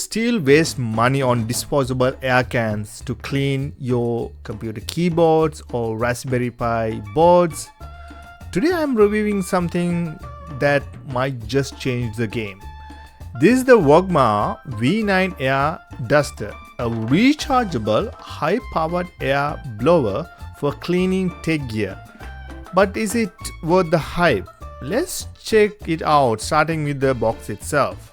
still waste money on disposable air cans to clean your computer keyboards or Raspberry Pi boards? Today I'm reviewing something that might just change the game. This is the Vogma V9 Air Duster, a rechargeable high-powered air blower for cleaning tech gear. But is it worth the hype? Let's check it out, starting with the box itself.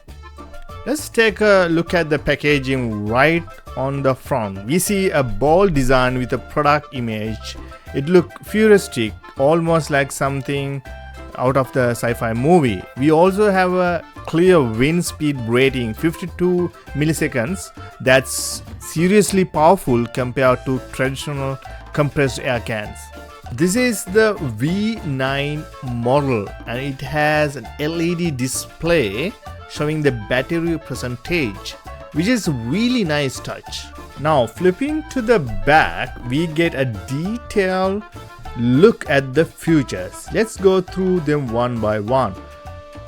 Let's take a look at the packaging. Right on the front, we see a bold design with a product image. It looks futuristic, almost like something out of the sci-fi movie. We also have a clear wind speed rating, 52 milliseconds. That's seriously powerful compared to traditional compressed air cans. This is the V9 model and it has an LED display showing the battery percentage, which is a really nice touch. Now flipping to the back, we get a detailed look at the features. Let's go through them one by one.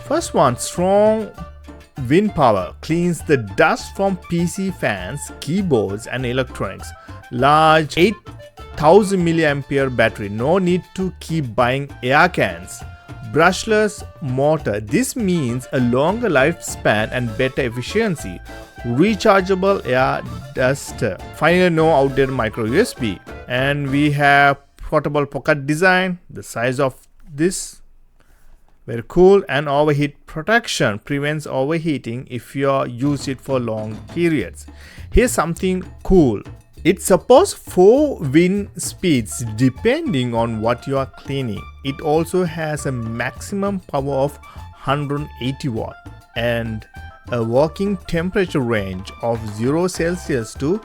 First one, strong wind power, cleans the dust from PC fans, keyboards and electronics. Large 8000 mAh battery, no need to keep buying air cans. Brushless motor, this means a longer lifespan and better efficiency. Rechargeable air duster, finally no outdated micro USB. And we have portable pocket design, the size of this, very cool. And overheat protection, prevents overheating if you use it for long periods. Here's something cool. It supports 4 wind speeds depending on what you are cleaning. It also has a maximum power of 180 watt and a working temperature range of 0 Celsius to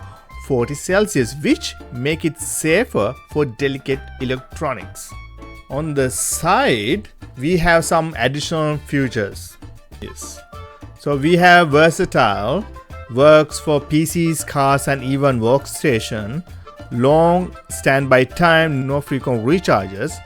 40 Celsius, which make it safer for delicate electronics. On the side, we have some additional features. So we have versatile, works for PCs, cars and even workstation. Long standby time, no frequent recharges.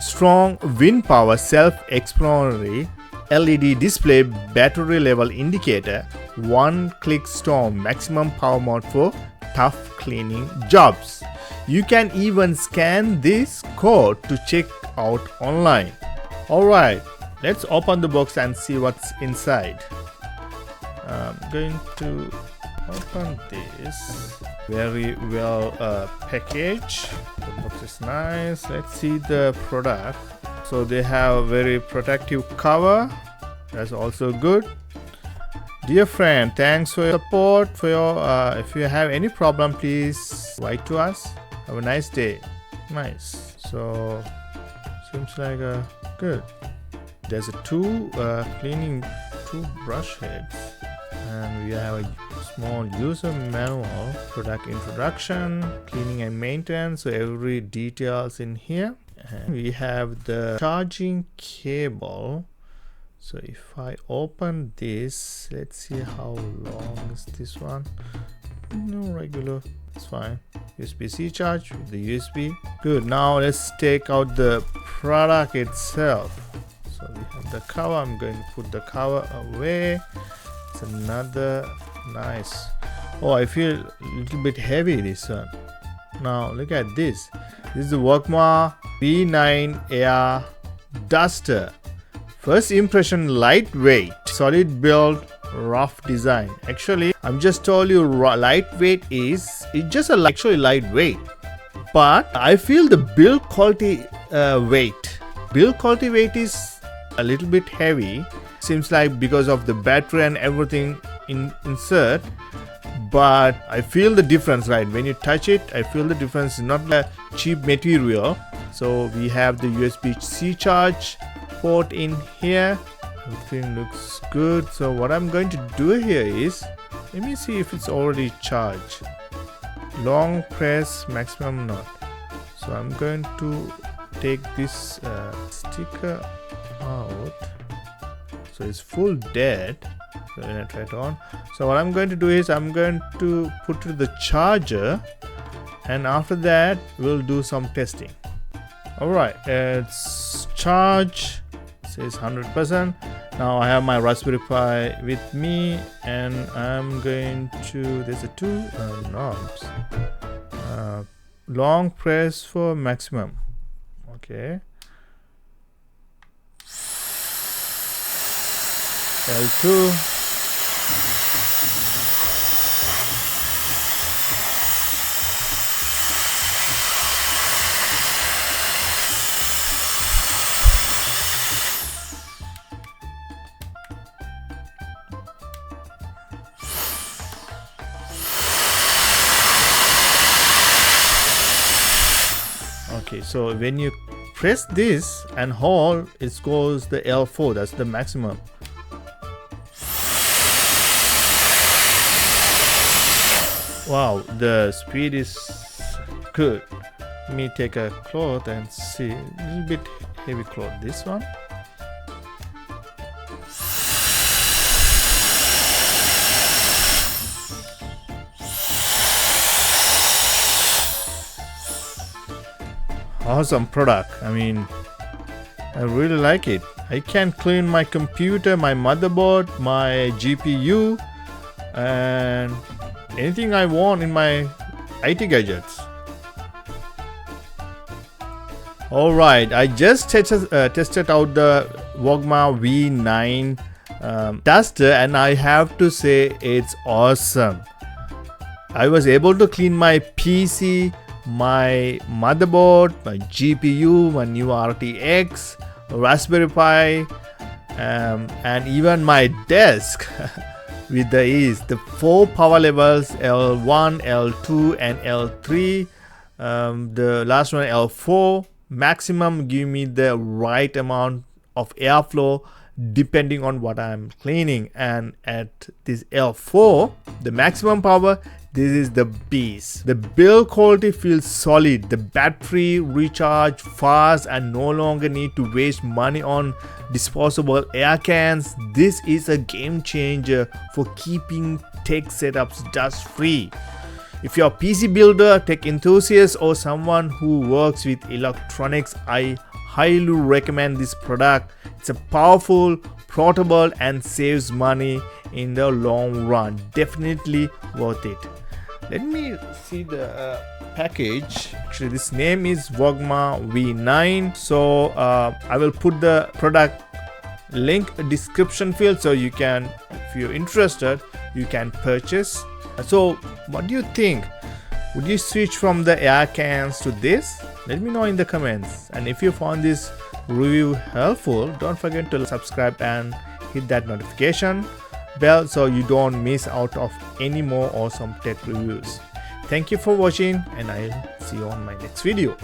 Strong wind power, self-explanatory. LED display, battery level indicator. One-click storm, maximum power mode for tough cleaning jobs. You can even scan this code to check out online. Alright, let's open the box and see what's inside. I'm going to open this. Very well packaged. The box is nice. Let's see the product. So they have a very protective cover. That's also good. Dear friend, thanks for your support. If you have any problem, please write to us. Have a nice day. Nice. So seems like good. There's two brush heads. And we have a small user manual, product introduction, cleaning and maintenance, so every details in here. And we have the charging cable. So if I open this, let's see how long is this one. No, regular, it's fine. USB-C charge with the USB. Good. Now let's take out the product itself. So we have the cover. I'm going to put the cover away. Another nice. Oh, I feel a little bit heavy this one. Now look at this. This is the Vogma V9 Air Duster. First impression, lightweight, solid build, rough design. Actually, I'm just told you lightweight is just actually lightweight, but I feel the build quality weight is a little bit heavy. Seems like because of the battery and everything insert, but I feel the difference, right? When you touch it, I feel the difference. It's not a cheap material. So we have the USB-C charge port in here. Everything looks good. So what I'm going to do here is, let me see if it's already charged. Long press, maximum not. So I'm going to take this sticker out. So it's full dead. So when I try it on, so what I'm going to do is I'm going to put to the charger, and after that we'll do some testing. All right, it's charge, it says 100%. Now I have my Raspberry Pi with me, and I'm going to, there's a two knobs. Long press for maximum. Okay. L2. Okay, so when you press this and hold, it goes the L4, that's the maximum. Wow, the speed is good. Let me take a cloth and see. A little bit heavy cloth, this one. Awesome product. I mean, I really like it. I can clean my computer, my motherboard, my GPU, and anything I want in my IT gadgets. Alright, I just tested out the Vogma V9 Duster, and I have to say it's awesome. I was able to clean my PC, my motherboard, my GPU, my new RTX, Raspberry Pi, and even my desk with the ease. The 4 power levels, L1, L2 and L3, the last one L4, maximum give me the right amount of airflow depending on what I'm cleaning. And at this L4, the maximum power, this is the beast. The build quality feels solid. The battery recharge fast and no longer need to waste money on disposable air cans. This is a game changer for keeping tech setups dust free. If you're a PC builder, tech enthusiast, or someone who works with electronics, I highly recommend this product. It's a powerful, portable, and saves money in the long run. Definitely worth it. Let me see the package. Actually, this name is Vogma V9. So I will put the product link description field, so you can, if you're interested, you can purchase. So what do you think? Would you switch from the air cans to this? Let me know in the comments. And if you found this review helpful, don't forget to subscribe and hit that notification bell so you don't miss out of any more awesome tech reviews. Thank you for watching, and I'll see you on my next video.